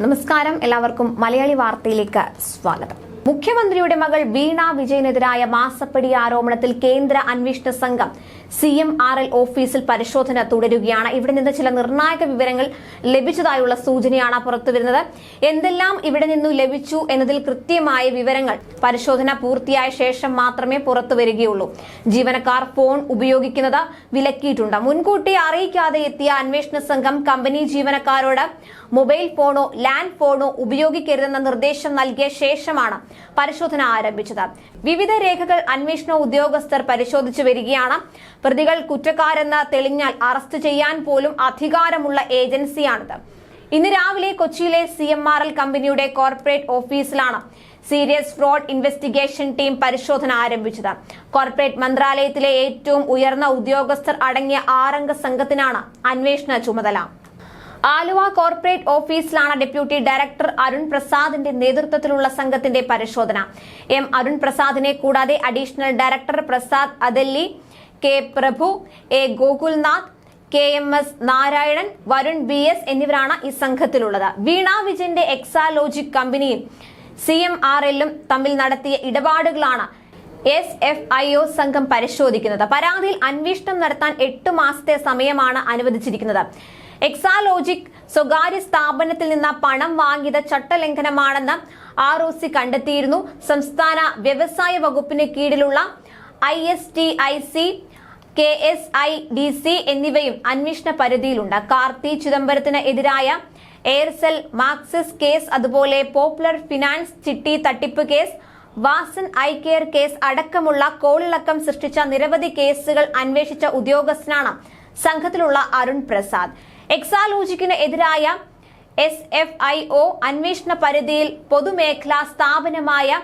നമസ്കാരം, എല്ലാവർക്കും മലയാളി വാർത്തയിലേക്ക് സ്വാഗതം. മുഖ്യമന്ത്രിയുടെ മകൾ വീണ വിജയനെതിരായ മാസപ്പടി ആരോപണത്തിൽ കേന്ദ്ര അന്വേഷണ സംഘം CMRL ഓഫീസിൽ പരിശോധന തുടരുകയാണ്. ഇവിടെ നിന്ന് ചില നിർണായക വിവരങ്ങൾ ലഭിച്ചതായുള്ള സൂചനയാണ് പുറത്തുവരുന്നത്. എന്തെല്ലാം ഇവിടെ നിന്നു ലഭിച്ചു എന്നതിൽ കൃത്യമായ വിവരങ്ങൾ പരിശോധന പൂർത്തിയായ ശേഷം മാത്രമേ പുറത്തു വരികയുള്ളൂ. ജീവനക്കാർ ഫോൺ ഉപയോഗിക്കുന്നത് വിലക്കിയിട്ടുണ്ട്. മുൻകൂട്ടി അറിയിക്കാതെ എത്തിയ അന്വേഷണ സംഘം കമ്പനി ജീവനക്കാരോട് മൊബൈൽ ഫോണോ ലാൻഡ് ഫോണോ ഉപയോഗിക്കരുതെന്ന നിർദ്ദേശം നൽകിയ ശേഷമാണ് പരിശോധന ആരംഭിച്ചത്. വിവിധ രേഖകൾ അന്വേഷണ ഉദ്യോഗസ്ഥർ പരിശോധിച്ചു വരികയാണ്. പ്രതികൾ കുറ്റക്കാരെന്ന് തെളിഞ്ഞാൽ അറസ്റ്റ് ചെയ്യാൻ പോലും അധികാരമുള്ള ഏജൻസിയാണിത്. ഇന്ന് രാവിലെ കൊച്ചിയിലെ CMRL കമ്പനിയുടെ കോർപ്പറേറ്റ് ഓഫീസിലാണ് സീരിയസ് ഫ്രോഡ് ഇൻവെസ്റ്റിഗേഷൻ ടീം പരിശോധന ആരംഭിച്ചത്. കോർപ്പറേറ്റ് മന്ത്രാലയത്തിലെ ഏറ്റവും ഉയർന്ന ഉദ്യോഗസ്ഥർ അടങ്ങിയ 6 അംഗ സംഘത്തിനാണ് അന്വേഷണ ചുമതല. ആലുവ കോർപ്പറേറ്റ് ഓഫീസിലാണ് ഡെപ്യൂട്ടി ഡയറക്ടർ അരുൺ പ്രസാദിന്റെ നേതൃത്വത്തിലുള്ള സംഘത്തിന്റെ പരിശോധന. അരുൺ പ്രസാദിനെ കൂടാതെ additional director Prasad Adalli, K Prabhu, A Gokulnath, KMS Narayanan, Varun BS എന്നിവരാണ് ഈ സംഘത്തിലുള്ളത്. വീണ വിജയന്റെ എക്സാലോജിക് കമ്പനിയും CMRLും തമ്മിൽ നടത്തിയ ഇടപാടുകളാണ് SFIO സംഘം പരിശോധിക്കുന്നത്. പരാതിയിൽ അന്വേഷണം നടത്താൻ 8 മാസത്തെ സമയമാണ് അനുവദിച്ചിരിക്കുന്നത്. എക്സാലോജിക് സ്വകാര്യ സ്ഥാപനത്തിൽ നിന്ന് പണം വാങ്ങിയത് ചട്ടലംഘനമാണെന്ന് ROC കണ്ടെത്തിയിരുന്നു. സംസ്ഥാന വ്യവസായ വകുപ്പിന് കീഴിലുള്ള ISTIC, KSIDC എന്നിവയും അന്വേഷണ പരിധിയിലുണ്ട്. കാർത്തി ചിദംബരത്തിന് എതിരായ എയർസെൽ മാക്സിസ് കേസ്, അതുപോലെ പോപ്പുലർ ഫിനാൻസ് ചിട്ടി തട്ടിപ്പ് case, Vasan eye care case അടക്കമുള്ള കോളിളക്കം സൃഷ്ടിച്ച നിരവധി കേസുകൾ അന്വേഷിച്ച ഉദ്യോഗസ്ഥനാണ് സംഘത്തിലുള്ള അരുൺ പ്രസാദ്. എക്സാലോജിക്കിന് എതിരായ SFIO അന്വേഷണ പരിധിയിൽ പൊതുമേഖലാ സ്ഥാപനമായ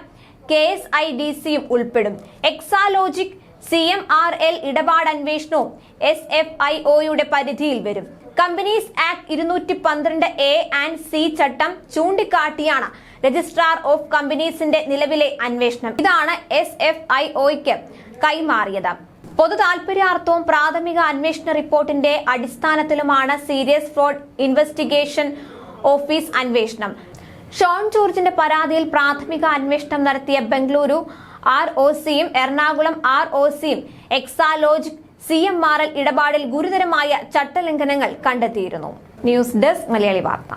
KSIDCയും ഉൾപ്പെടും. എക്സാലോജിക് CMRL ഇടപാട് അന്വേഷണവും SFIOയുടെ പരിധിയിൽ വരും. Companies act 212A and C ചട്ടം ചൂണ്ടിക്കാട്ടിയാണ് രജിസ്ട്രാർ ഓഫ് കമ്പനീസിന്റെ നിലവിലെ അന്വേഷണം. ഇതാണ് SFIOയ്ക്ക് കൈമാറിയത്. പൊതു താൽപര്യാർത്ഥവും പ്രാഥമിക അന്വേഷണ റിപ്പോർട്ടിന്റെ അടിസ്ഥാനത്തിലുമാണ് സീരിയസ് ഫ്രോഡ് ഇൻവെസ്റ്റിഗേഷൻ ഓഫീസ് അന്വേഷണം. ഷോൺ ജോർജിന്റെ പരാതിയിൽ പ്രാഥമിക അന്വേഷണം നടത്തിയ ബംഗളൂരു ROCയും എറണാകുളം ROCയും എക്സാലോജിക് CMRL ഇടപാടിൽ ഗുരുതരമായ ചട്ടലംഘനങ്ങൾ കണ്ടെത്തിയിരുന്നു. ന്യൂസ് ഡെസ്ക് മലയാളി വാർത്ത.